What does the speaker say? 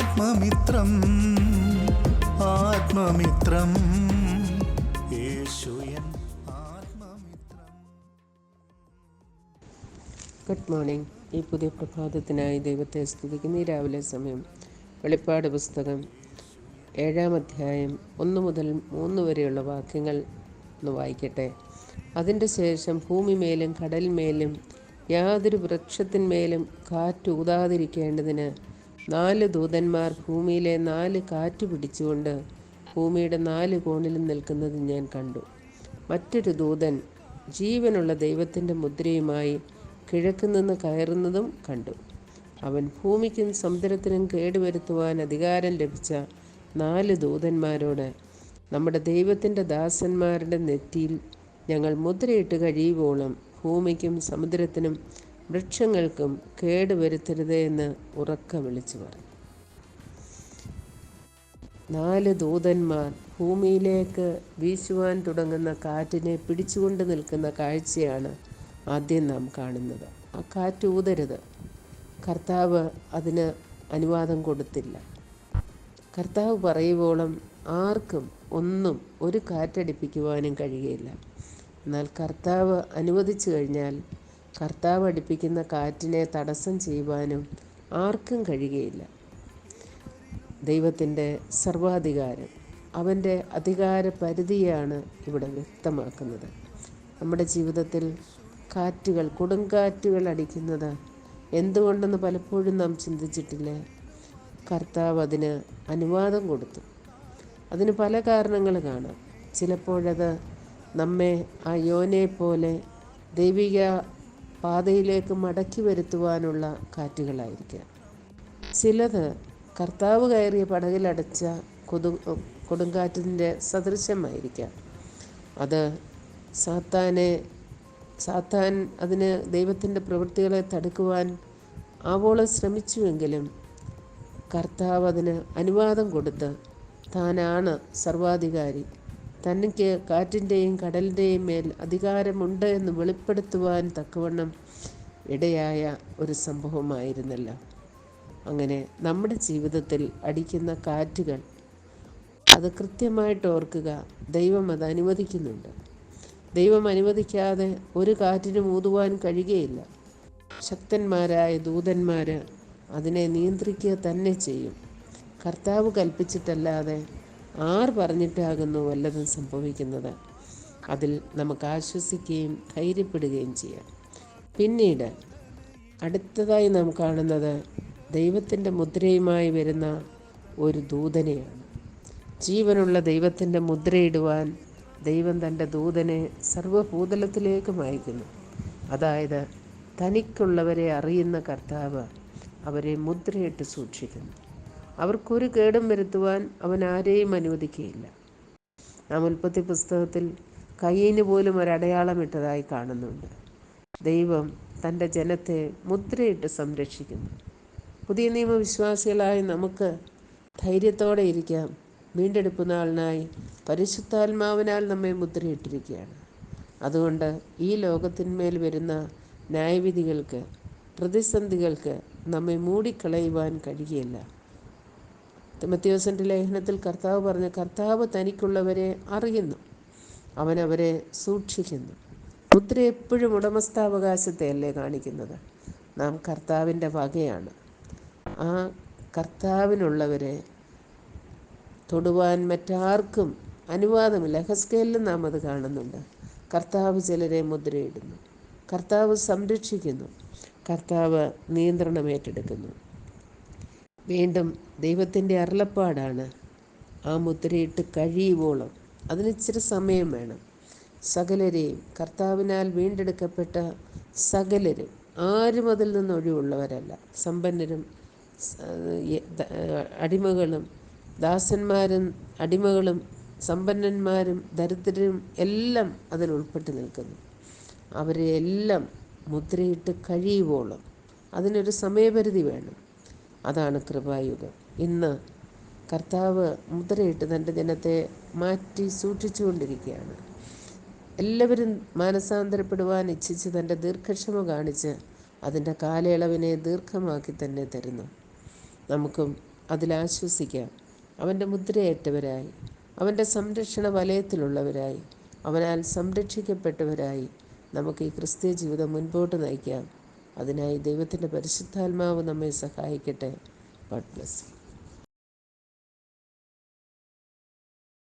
ആത്മമിത്രം ആത്മമിത്രം യേശുയൻ ആത്മമിത്രം. Good morning. ഈ പുതിയ പ്രഭാതത്തിനായി ദൈവത്തെ സ്തുതിക്കുന്ന ഈ രാവിലെ സമയം വെളിപ്പാട് പുസ്തകം 7-ാം അധ്യായം 1 മുതൽ 3 വരെയുള്ള വാക്യങ്ങൾ ഒന്ന് വായിക്കട്ടെ. അതിൻ്റെ ശേഷം ഭൂമിമേലും കടലിന്മേലും യാതൊരു വൃക്ഷത്തിന്മേലും കാറ്റൂതാതിരിക്കേണ്ടതിന് 4 ദൂതന്മാർ ഭൂമിയിലെ 4 കാറ്റ് പിടിച്ചുകൊണ്ട് ഭൂമിയുടെ 4 കോണിലും നിൽക്കുന്നത് ഞാൻ കണ്ടു. മറ്റൊരു ദൂതൻ ജീവനുള്ള ദൈവത്തിൻ്റെ മുദ്രയുമായി കിഴക്കുനിന്ന് കയറുന്നതും കണ്ടു. അവൻ ഭൂമിക്കും സമുദ്രത്തിനും കേടുവരുത്തുവാൻ അധികാരം ലഭിച്ച 4 ദൂതന്മാരോട്, നമ്മുടെ ദൈവത്തിൻ്റെ ദാസന്മാരുടെ നെറ്റിയിൽ ഞങ്ങൾ മുദ്രയിട്ട് കഴിയുവോളം ഭൂമിക്കും സമുദ്രത്തിനും വൃക്ഷങ്ങൾക്കും കേടുവരുത്തരുതേ എന്ന് ഉറക്കെ വിളിച്ചു പറഞ്ഞു. 4 ദൂതന്മാർ ഭൂമിയിലേക്ക് വീശുവാൻ തുടങ്ങുന്ന കാറ്റിനെ പിടിച്ചുകൊണ്ട് നിൽക്കുന്ന കാഴ്ചയാണ് ആദ്യം നാം കാണുന്നത്. ആ കാറ്റ് ഊതരുത്. കർത്താവ് അതിന് അനുവാദം കൊടുത്തില്ല. കർത്താവ് പറയുവോളം ആർക്കും ഒന്നും ഒരു കാറ്റടിപ്പിക്കുവാനും കഴിയുകയില്ല. എന്നാൽ കർത്താവ് അനുവദിച്ചു കഴിഞ്ഞാൽ കർത്താവ് അടിപ്പിക്കുന്ന കാറ്റിനെ തടസ്സം ചെയ്യുവാനും ആർക്കും കഴിയുകയില്ല. ദൈവത്തിൻ്റെ സർവാധികാരം, അവൻ്റെ അധികാര പരിധിയാണ് ഇവിടെ വ്യക്തമാക്കുന്നത്. നമ്മുടെ ജീവിതത്തിൽ കാറ്റുകൾ, കൊടുങ്കാറ്റുകൾ അടിക്കുന്നത് എന്തുകൊണ്ടെന്ന് പലപ്പോഴും നാം ചിന്തിച്ചിട്ടില്ലേ? കർത്താവ് അതിന് അനുവാദം കൊടുത്തു. അതിന് പല കാരണങ്ങൾ കാണാം. ചിലപ്പോഴത് നമ്മെ ആ യോനെ പോലെ ദൈവിക പാതയിലേക്ക് മടക്കി വരുത്തുവാനുള്ള കാറ്റുകളായിരിക്കാം. ചിലത് കർത്താവ് കയറിയ പടകിലടച്ച കൊടുങ്കാറ്റിൻ്റെ സദൃശ്യമായിരിക്കാം. അത് സാത്താൻ അതിന് ദൈവത്തിൻ്റെ പ്രവൃത്തികളെ തടുക്കുവാൻ ആവോളം ശ്രമിച്ചുവെങ്കിലും കർത്താവ് അതിന് അനുവാദം കൊടുത്ത് താനാണ് സർവാധികാരി, തനിക്ക് കാറ്റിൻ്റെയും കടലിൻ്റെയും മേൽ അധികാരമുണ്ട് എന്ന് വെളിപ്പെടുത്തുവാൻ തക്കവണ്ണം ഇടയായ ഒരു സംഭവമായിരുന്നല്ലോ. അങ്ങനെ നമ്മുടെ ജീവിതത്തിൽ അടിക്കുന്ന കാറ്റുകൾ അത് കൃത്യമായിട്ട് ഓർക്കുക, ദൈവം അത് അനുവദിക്കുന്നുണ്ട്. ദൈവം അനുവദിക്കാതെ ഒരു കാറ്റിനും ഊതുവാൻ കഴിയുകയില്ല. ശക്തന്മാരായ ദൂതന്മാർ അതിനെ നിയന്ത്രിക്കുക തന്നെ ചെയ്യും. കർത്താവ് കൽപ്പിച്ചിട്ടല്ലാതെ ആർ പറഞ്ഞിട്ടാകുന്നു വല്ലതും സംഭവിക്കുന്നത്. അതിൽ നമുക്ക് ആശ്വസിക്കുകയും ധൈര്യപ്പെടുകയും ചെയ്യാം. പിന്നീട് അടുത്തതായി നാം കാണുന്നത് ദൈവത്തിൻ്റെ മുദ്രയുമായി വരുന്ന ഒരു ദൂതനെയാണ്. ജീവനുള്ള ദൈവത്തിൻ്റെ മുദ്രയിടുവാൻ ദൈവം തൻ്റെ ദൂതനെ സർവ്വഭൂതലത്തിലേക്കും അയക്കുന്നു. അതായത് തനിക്കുള്ളവരെ അറിയുന്ന കർത്താവ് അവരെ മുദ്രയിട്ട് സൂക്ഷിക്കുന്നു. അവർക്കൊരു കേടും വരുത്തുവാൻ അവൻ ആരെയും അനുവദിക്കുകയില്ല. നാം ഉൽപ്പത്തി പുസ്തകത്തിൽ കയ്യിന് പോലും ഒരടയാളമിട്ടതായി കാണുന്നുണ്ട്. ദൈവം തൻ്റെ ജനത്തെ മുദ്രയിട്ട് സംരക്ഷിക്കുന്നു. പുതിയ നിയമവിശ്വാസികളായ നമുക്ക് ധൈര്യത്തോടെ ഇരിക്കാം. വീണ്ടെടുപ്പ് നാളിനായി പരിശുദ്ധാത്മാവിനാൽ നമ്മെ മുദ്രയിട്ടിരിക്കുകയാണ്. അതുകൊണ്ട് ഈ ലോകത്തിന്മേൽ വരുന്ന ന്യായവിധികൾക്ക്, പ്രതിസന്ധികൾക്ക് നമ്മെ മൂടിക്കളയുവാൻ കഴിയില്ല. തിമോഥെയോസിൻ്റെ ലേഖനത്തിൽ കർത്താവ് പറഞ്ഞ, കർത്താവ് തനിക്കുള്ളവരെ അറിയുന്നു, അവനവരെ സൂക്ഷിക്കുന്നു. മുദ്ര എപ്പോഴും ഉടമസ്ഥാവകാശത്തെയല്ലേ കാണിക്കുന്നത്? നാം കർത്താവിൻ്റെ വകയാണ്. ആ കർത്താവിനുള്ളവരെ തൊടുവാൻ മറ്റാർക്കും അനുവാദമില്ല. ഹെസ്കേലിലും നാം അത് കാണുന്നുണ്ട്. കർത്താവ് ചിലരെ മുദ്രയിടുന്നു, കർത്താവ് സംരക്ഷിക്കുന്നു, കർത്താവ് നിയന്ത്രണം ഏറ്റെടുക്കുന്നു. വീണ്ടും ദൈവത്തിൻ്റെ അരുളപ്പാടാണ് ആ മുദ്രയിട്ട് കഴിയുവോളം. അതിനിച്ചിരി സമയം വേണം. സകലരെയും, കർത്താവിനാൽ വീണ്ടെടുക്കപ്പെട്ട സകലരും, ആരും അതിൽ നിന്ന് ഒഴിവുള്ളവരല്ല. സമ്പന്നരും അടിമകളും, ദാസന്മാരും അടിമകളും, സമ്പന്നന്മാരും ദരിദ്രരും എല്ലാം അതിൽ ഉൾപ്പെട്ട് നിൽക്കുന്നു. അവരെ എല്ലാം മുദ്രയിട്ട് കഴിയുവോളം അതിനൊരു സമയപരിധി വേണം. അതാണ് കൃപായുഗം. ഇന്ന് കർത്താവ് മുദ്രയിട്ട് തൻ്റെ ജനത്തെ മാറ്റി സൂക്ഷിച്ചുകൊണ്ടിരിക്കുകയാണ്. എല്ലാവരും മാനസാന്തരപ്പെടുവാൻ ഇച്ഛിച്ച് തൻ്റെ ദീർഘക്ഷമ കാണിച്ച് അതിൻ്റെ കാലയളവിനെ ദീർഘമാക്കി തന്നെ തരുന്നു. നമുക്കും അതിലാശ്വസിക്കാം. അവൻ്റെ മുദ്രയേറ്റവരായി, അവൻ്റെ സംരക്ഷണ വലയത്തിലുള്ളവരായി, അവനാൽ സംരക്ഷിക്കപ്പെട്ടവരായി നമുക്ക് ഈ ക്രിസ്തീയ ജീവിതം മുൻപോട്ട് നയിക്കാം. അതിനായി ദൈവത്തിൻ്റെ പരിശുദ്ധാത്മാവ് നമ്മെ സഹായിക്കട്ടെ. God bless you.